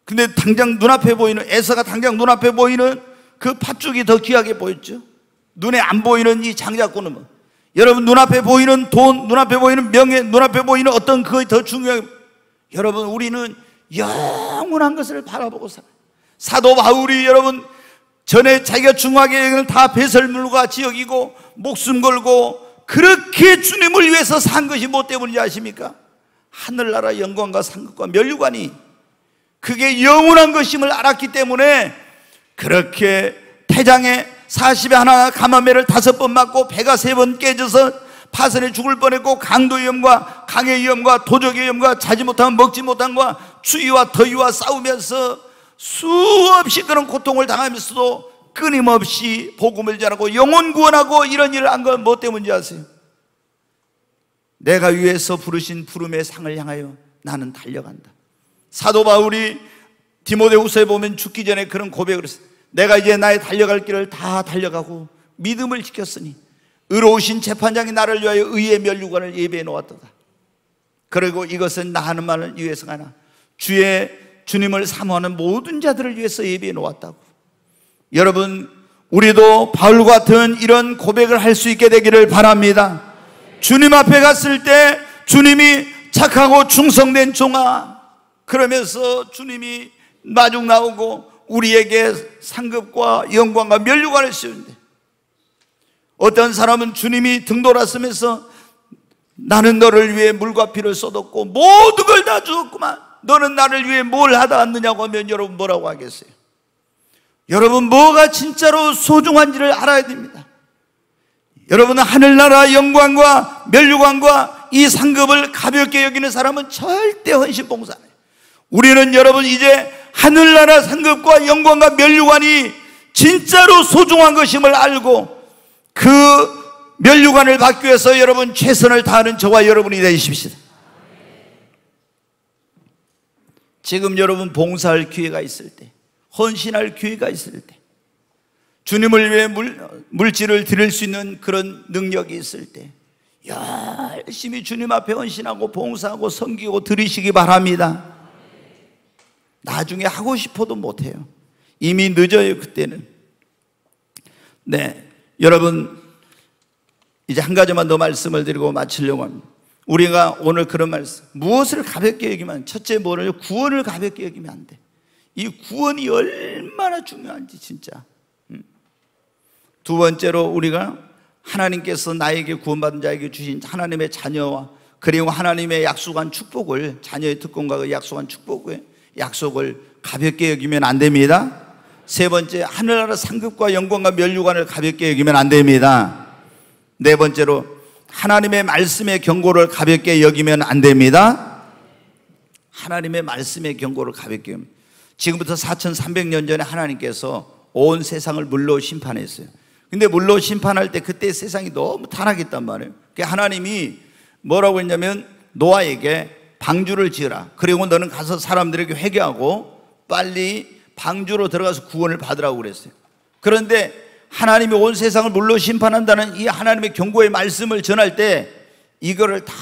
S1: 근데 당장 눈앞에 보이는, 에서가 당장 눈앞에 보이는 그 팥죽이 더 귀하게 보였죠. 눈에 안 보이는 이 장자꾸는 뭐. 여러분, 눈앞에 보이는 돈, 눈앞에 보이는 명예, 눈앞에 보이는 어떤 그것이 더 중요해요. 여러분, 우리는 영원한 것을 바라보고 살아요. 사도 바울이 여러분 전에 자기가 중하게 여기는 다 배설물과 같이 여기고 목숨 걸고 그렇게 주님을 위해서 산 것이 뭐 때문인지 아십니까? 하늘나라 영광과 상급과 면류관이 그게 영원한 것임을 알았기 때문에 그렇게 태장에 40에 하나 가마매를 5번 맞고 배가 3번 깨져서 파선에 죽을 뻔했고 강도 위험과 강의 위험과 도적의 위험과 자지 못하면 먹지 못한과 추위와 더위와 싸우면서 수없이 그런 고통을 당하면서도 끊임없이 복음을 전하고 영혼 구원하고 이런 일을 한 건 뭐 때문인지 아세요? 내가 위에서 부르신 부름의 상을 향하여 나는 달려간다. 사도 바울이 디모데후서에 보면 죽기 전에 그런 고백을 했어요. 내가 이제 나의 달려갈 길을 다 달려가고 믿음을 지켰으니 의로우신 재판장이 나를 위하여 의의 면류관을 예배해 놓았도다. 그리고 이것은 나 하는 말을 위해서가 아니라 주님을 사모하는 모든 자들을 위해서 예배해 놓았다고. 여러분, 우리도 바울 같은 이런 고백을 할 수 있게 되기를 바랍니다. 주님 앞에 갔을 때 주님이 착하고 충성된 종아, 그러면서 주님이 마중 나오고 우리에게 상급과 영광과 면류관을 씌운대. 어떤 사람은 주님이 등돌았으면서 나는 너를 위해 물과 피를 쏟았고 모든 걸 다 주었구만, 너는 나를 위해 뭘 하다 왔느냐고 하면 여러분 뭐라고 하겠어요? 여러분, 뭐가 진짜로 소중한지를 알아야 됩니다. 여러분은 하늘나라 영광과 면류관과 이 상급을 가볍게 여기는 사람은 절대 헌신 봉사 안 해요. 우리는 여러분 이제 하늘나라 상급과 영광과 면류관이 진짜로 소중한 것임을 알고 그 면류관을 받기 위해서 여러분 최선을 다하는 저와 여러분이 되십시다. 지금 여러분 봉사할 기회가 있을 때, 헌신할 기회가 있을 때, 주님을 위해 물질을 드릴 수 있는 그런 능력이 있을 때 열심히 주님 앞에 헌신하고 봉사하고 섬기고 드리시기 바랍니다. 나중에 하고 싶어도 못해요. 이미 늦어요, 그때는. 네, 여러분 이제 한 가지만 더 말씀을 드리고 마치려고 합니다. 우리가 오늘 그런 말씀, 무엇을 가볍게 여기면, 첫째 뭐를, 구원을 가볍게 여기면 안 돼. 이 구원이 얼마나 중요한지 진짜. 두 번째로 우리가 하나님께서 나에게 구원받은 자에게 주신 하나님의 자녀와 그리고 하나님의 약속한 축복을, 자녀의 특권과 그 약속한 약속을 가볍게 여기면 안 됩니다. 세 번째, 하늘나라 상급과 영광과 면류관을 가볍게 여기면 안 됩니다. 네 번째로, 하나님의 말씀의 경고를 가볍게 여기면 안 됩니다. 하나님의 말씀의 경고를 가볍게 여기면, 지금부터 4300년 전에 하나님께서 온 세상을 물로 심판했어요. 근데 물로 심판할 때 그때 세상이 너무 타락했단 말이에요. 그러니까 하나님이 뭐라고 했냐면 노아에게 방주를 지으라, 그리고 너는 가서 사람들에게 회개하고 빨리 방주로 들어가서 구원을 받으라고 그랬어요. 그런데 하나님이 온 세상을 물로 심판한다는 이 하나님의 경고의 말씀을 전할 때 이거를 다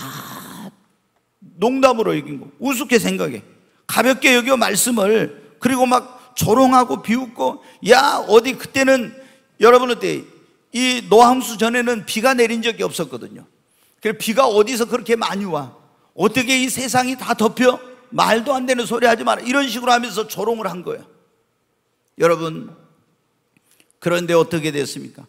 S1: 농담으로 여긴 거, 우습게 생각해, 가볍게 여겨 말씀을. 그리고 막 조롱하고 비웃고, 야 어디, 그때는 여러분 어때, 이 노함수 전에는 비가 내린 적이 없었거든요. 그래서 비가 어디서 그렇게 많이 와, 어떻게 이 세상이 다 덮여, 말도 안 되는 소리 하지 마라, 이런 식으로 하면서 조롱을 한 거예요. 여러분, 그런데 어떻게 됐습니까?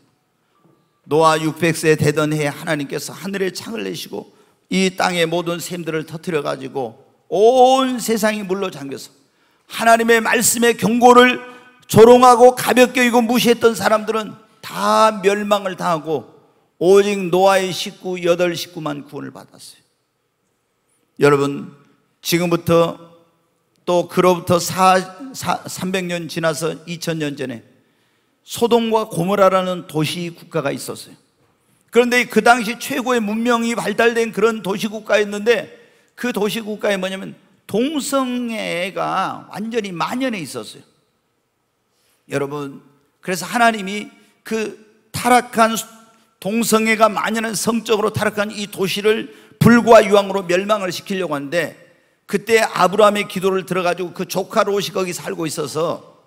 S1: 노아 600세 되던 해에 하나님께서 하늘에 창을 내시고 이 땅의 모든 샘들을 터뜨려 가지고 온 세상이 물로 잠겨서 하나님의 말씀의 경고를 조롱하고 가볍게 여기고 무시했던 사람들은 다 멸망을 당하고 오직 노아의 식구 8식구만 구원을 받았어요. 여러분, 지금부터 또 그로부터 300년 지나서 2000년 전에 소돔과 고모라라는 도시 국가가 있었어요. 그런데 그 당시 최고의 문명이 발달된 그런 도시 국가였는데, 그 도시 국가에 뭐냐면 동성애가 완전히 만연해 있었어요. 여러분, 그래서 하나님이 그 타락한 동성애가 만연한, 성적으로 타락한 이 도시를 불과 유황으로 멸망을 시키려고 하는데, 그때 아브라함의 기도를 들어가지고 그 조카 롯이 거기 살고 있어서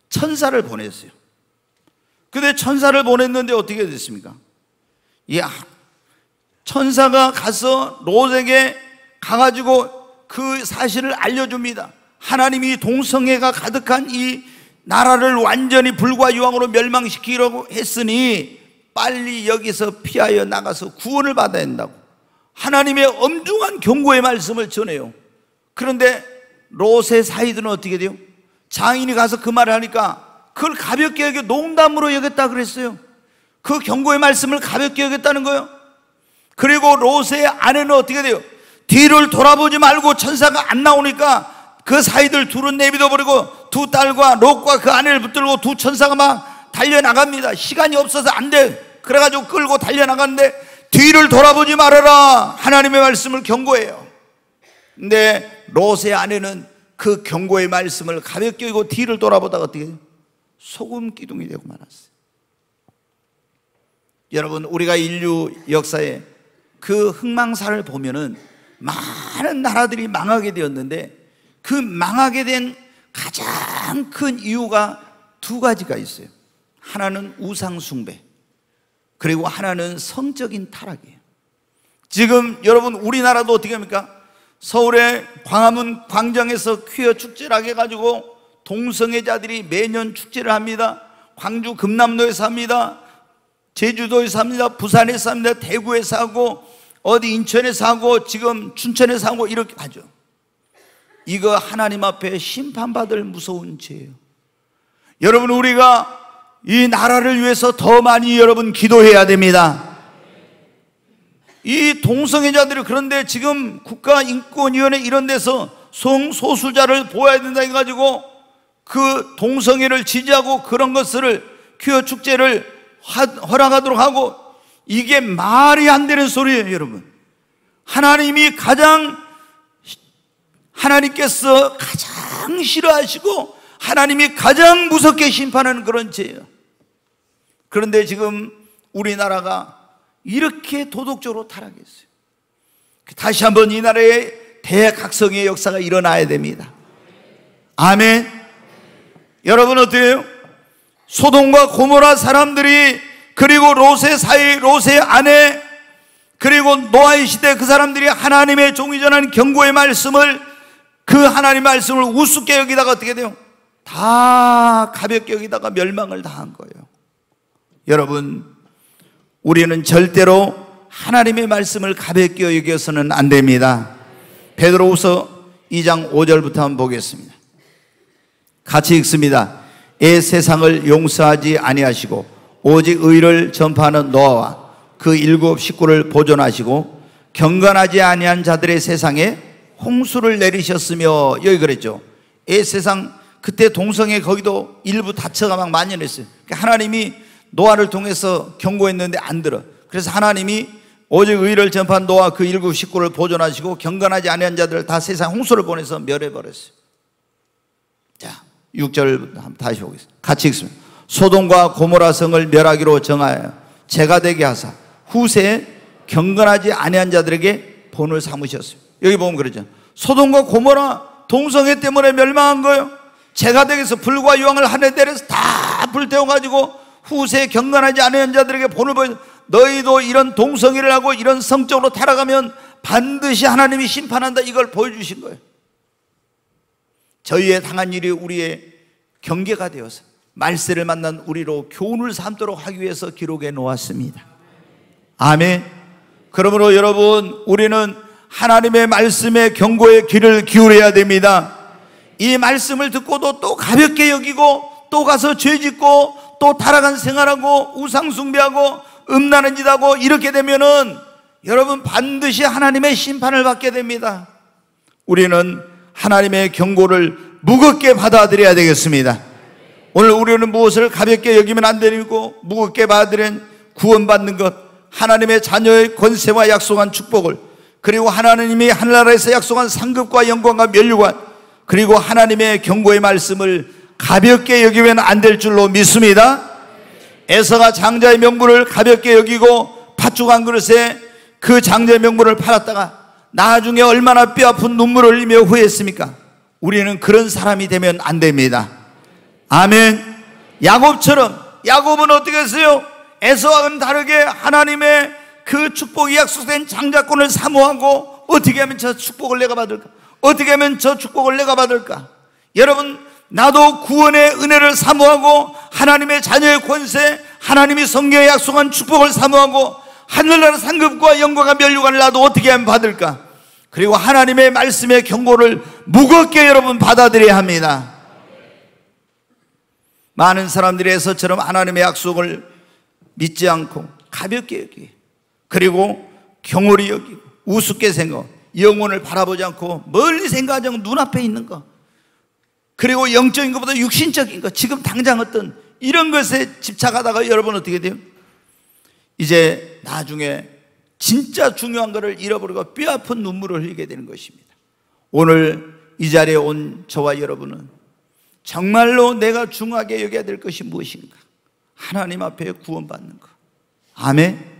S1: 천사를 보냈어요. 근데 천사를 보냈는데 어떻게 됐습니까? 천사가 가서 롯에게 가가지고 그 사실을 알려줍니다. 하나님이 동성애가 가득한 이 나라를 완전히 불과 유황으로 멸망시키려고 했으니 빨리 여기서 피하여 나가서 구원을 받아야 된다고 하나님의 엄중한 경고의 말씀을 전해요. 그런데 롯의 사이들은 어떻게 돼요? 장인이 가서 그 말을 하니까 그걸 가볍게 여겨 농담으로 여겼다 그랬어요. 그 경고의 말씀을 가볍게 여겼다는 거예요. 그리고 롯의 아내는 어떻게 돼요? 뒤를 돌아보지 말고 천사가 안 나오니까 그 사이들 둘은 내비둬 버리고 두 딸과 롯과 그 아내를 붙들고 두 천사가 막 달려나갑니다. 시간이 없어서 안 돼. 그래가지고 끌고 달려나갔는데 뒤를 돌아보지 말아라, 하나님의 말씀을 경고해요. 근데 롯의 아내는 그 경고의 말씀을 가볍게 여기고 뒤를 돌아보다가 어떻게 돼요? 소금 기둥이 되고 말았어요. 여러분, 우리가 인류 역사에 그 흥망사를 보면은 많은 나라들이 망하게 되었는데, 그 망하게 된 가장 큰 이유가 두 가지가 있어요. 하나는 우상 숭배, 그리고 하나는 성적인 타락이에요. 지금 여러분 우리나라도 어떻게 합니까? 서울의 광화문 광장에서 퀴어 축제를 하게 해가지고 동성애자들이 매년 축제를 합니다. 광주 금남로에서 합니다. 제주도에서 합니다. 부산에서 합니다. 대구에서 하고 어디 인천에서 하고 지금 춘천에서 하고 이렇게 하죠. 이거 하나님 앞에 심판받을 무서운 죄예요. 여러분 우리가 이 나라를 위해서 더 많이 여러분 기도해야 됩니다. 이 동성애자들이 그런데 지금 국가인권위원회 이런 데서 성소수자를 보호해야 된다 해가지고 그 동성애를 지지하고 그런 것을 퀴어 축제를 허락하도록 하고, 이게 말이 안 되는 소리예요. 여러분 하나님께서 가장 싫어하시고 하나님이 가장 무섭게 심판하는 그런 죄예요. 그런데 지금 우리나라가 이렇게 도덕적으로 타락했어요. 다시 한번 이 나라의 대각성의 역사가 일어나야 됩니다. 아멘. 여러분 어때요? 소돔과 고모라 사람들이, 그리고 롯의 사이, 롯의 아내, 그리고 노아의 시대 그 사람들이 하나님의 종이 전하는 경고의 말씀을, 그 하나님의 말씀을 우습게 여기다가 어떻게 돼요? 다 가볍게 여기다가 멸망을 당한 거예요. 여러분 우리는 절대로 하나님의 말씀을 가볍게 여겨서는 안 됩니다. 베드로후서 2장 5절부터 한번 보겠습니다. 같이 읽습니다. 애 세상을 용서하지 아니하시고 오직 의를 전파하는 노아와 그 일곱 식구를 보존하시고 경건하지 아니한 자들의 세상에 홍수를 내리셨으며, 여기 그랬죠. 애 세상, 그때 동성애 거기도 일부 다처가 막 만연했어요. 하나님이 노아를 통해서 경고했는데 안 들어. 그래서 하나님이 오직 의를 전파한 노아 그 일곱 식구를 보존하시고 경건하지 아니한 자들을 다 세상 홍수를 보내서 멸해버렸어요. 자, 6절 한번 다시 보겠습니다. 같이 읽습니다. 소돔과 고모라 성을 멸하기로 정하여 재가 되게 하사 후세에 경건하지 아니한 자들에게 본을 삼으셨어요. 여기 보면 그러죠. 소돔과 고모라 동성애 때문에 멸망한 거예요. 재가 되게 해서 불과 유황을 하늘에 내려서 다 불태워가지고 후세에 경건하지 않은 자들에게 본을 보여, 너희도 이런 동성애를 하고 이런 성적으로 타락하면 반드시 하나님이 심판한다, 이걸 보여주신 거예요. 저희의 당한 일이 우리의 경계가 되어서 말세를 만난 우리로 교훈을 삼도록 하기 위해서 기록해 놓았습니다. 아멘. 그러므로 여러분 우리는 하나님의 말씀의 경고의 귀를 기울여야 됩니다. 이 말씀을 듣고도 또 가볍게 여기고 또 가서 죄짓고 또 타락한 생활하고 우상숭배하고 음란한 짓하고 이렇게 되면은 여러분 반드시 하나님의 심판을 받게 됩니다. 우리는 하나님의 경고를 무겁게 받아들여야 되겠습니다. 오늘 우리는 무엇을 가볍게 여기면 안 되고 무겁게 받아들인 구원받는 것, 하나님의 자녀의 권세와 약속한 축복을, 그리고 하나님이 하늘나라에서 약속한 상급과 영광과 면류관, 그리고 하나님의 경고의 말씀을 가볍게 여기면 안 될 줄로 믿습니다. 에서가 장자의 명분을 가볍게 여기고 팥죽 한 그릇에 그 장자의 명분을 팔았다가 나중에 얼마나 뼈아픈 눈물을 흘리며 후회했습니까? 우리는 그런 사람이 되면 안 됩니다. 아멘. 야곱처럼, 야곱은 어떻게 했어요? 에서와는 다르게 하나님의 그 축복이 약속된 장자권을 사모하고 어떻게 하면 저 축복을 내가 받을까? 어떻게 하면 저 축복을 내가 받을까? 여러분 나도 구원의 은혜를 사모하고 하나님의 자녀의 권세, 하나님이 성경에 약속한 축복을 사모하고 하늘나라 상급과 영광과 면류관을 나도 어떻게 하면 받을까? 그리고 하나님의 말씀의 경고를 무겁게 여러분 받아들여야 합니다. 많은 사람들이 에서처럼 하나님의 약속을 믿지 않고 가볍게 여기고, 그리고 경홀히 여기고 우습게 생각하고 영혼을 바라보지 않고 멀리 생각하지 않고 눈앞에 있는 것, 그리고 영적인 것보다 육신적인 것, 지금 당장 어떤 이런 것에 집착하다가 여러분 어떻게 돼요? 이제 나중에 진짜 중요한 것을 잃어버리고 뼈아픈 눈물을 흘리게 되는 것입니다. 오늘 이 자리에 온 저와 여러분은 정말로 내가 중요하게 여겨야 될 것이 무엇인가? 하나님 앞에 구원받는 것. 아멘.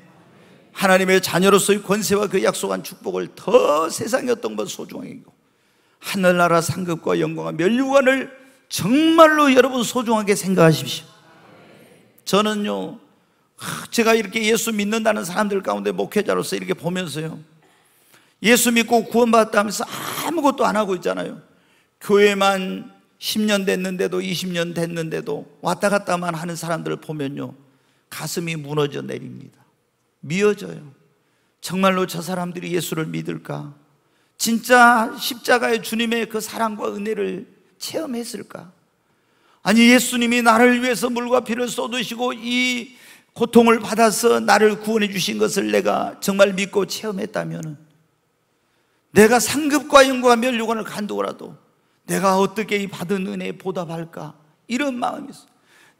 S1: 하나님의 자녀로서의 권세와 그 약속한 축복을 더 세상의 어떤 것 소중하게 여기고 하늘나라 상급과 영광과 면류관을 정말로 여러분 소중하게 생각하십시오. 저는요 제가 이렇게 예수 믿는다는 사람들 가운데 목회자로서 이렇게 보면서요, 예수 믿고 구원받았다 하면서 아무것도 안 하고 있잖아요. 교회만 10년 됐는데도 20년 됐는데도 왔다 갔다만 하는 사람들을 보면요, 가슴이 무너져 내립니다. 미어져요. 정말로 저 사람들이 예수를 믿을까? 진짜 십자가의 주님의 그 사랑과 은혜를 체험했을까? 아니, 예수님이 나를 위해서 물과 피를 쏟으시고 이 고통을 받아서 나를 구원해 주신 것을 내가 정말 믿고 체험했다면, 내가 상급과 영광과 면류관을 간두고라도 내가 어떻게 이 받은 은혜에 보답할까? 이런 마음이 있어요.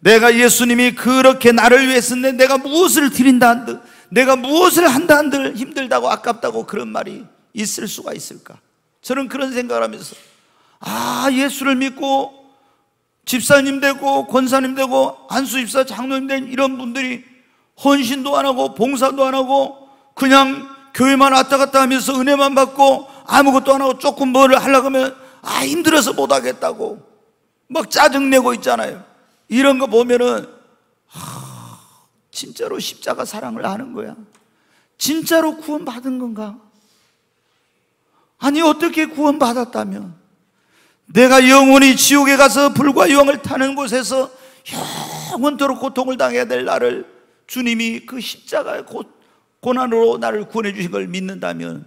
S1: 내가 예수님이 그렇게 나를 위해서 내가 무엇을 드린다 한들, 내가 무엇을 한다 한들 힘들다고 아깝다고 그런 말이 있을 수가 있을까? 저는 그런 생각을 하면서, 예수를 믿고 집사님 되고 권사님 되고 안수집사 장로님 된 이런 분들이 헌신도 안 하고 봉사도 안 하고 그냥 교회만 왔다 갔다 하면서 은혜만 받고 아무것도 안 하고 조금 뭘 하려고 하면 힘들어서 못 하겠다고 막 짜증내고 있잖아요. 이런 거 보면은 진짜로 십자가 사랑을 아는 거야? 진짜로 구원받은 건가? 아니, 어떻게 구원받았다면 내가 영원히 지옥에 가서 불과 유황을 타는 곳에서 영원토록 고통을 당해야 될 나를 주님이 그 십자가의 고난으로 나를 구원해 주신 걸 믿는다면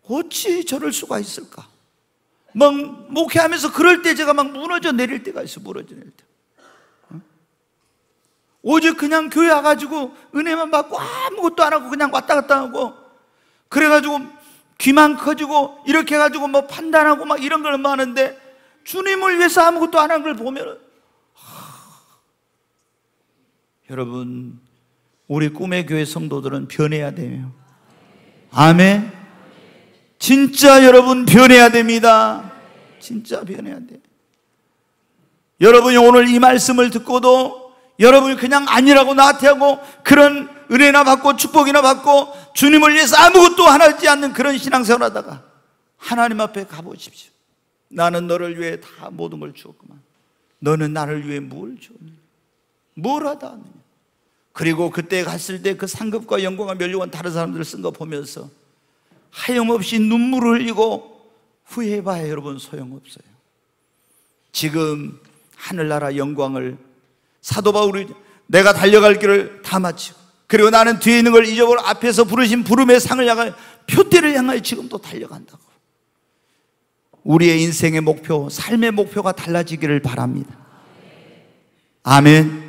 S1: 어찌 저럴 수가 있을까? 막 목회하면서 그럴 때 제가 막 무너져 내릴 때가 있어. 무너져 내릴 때. 오직 그냥 교회 와가지고 은혜만 받고 아무것도 안 하고 그냥 왔다 갔다 하고, 그래가지고 귀만 커지고 이렇게 해가지고 뭐 판단하고 막 이런 걸 하는데 주님을 위해서 아무것도 안 한 걸 보면, 여러분, 우리 꿈의 교회 성도들은 변해야 돼요. 아멘. 진짜 여러분 변해야 됩니다. 진짜 변해야 돼요. 여러분이 오늘 이 말씀을 듣고도 여러분이 그냥 아니라고 나태하고 그런 은혜나 받고 축복이나 받고 주님을 위해서 아무것도 하지 않는 그런 신앙생활 하다가 하나님 앞에 가보십시오. 나는 너를 위해 다 모든 걸 주었구만. 너는 나를 위해 뭘 주었느냐? 뭘 하다 하느냐? 그리고 그때 갔을 때 그 상급과 영광과 면류관 다른 사람들을 쓴 거 보면서 하염없이 눈물을 흘리고 후회해봐야 여러분 소용없어요. 지금 하늘나라 영광을 사도 바울이 내가 달려갈 길을 다 마치고, 그리고 나는 뒤에 있는 걸 잊어버려 앞에서 부르신 부름의 상을 향하여 표대를 향하여 지금 또 달려간다고. 우리의 인생의 목표, 삶의 목표가 달라지기를 바랍니다. 아멘.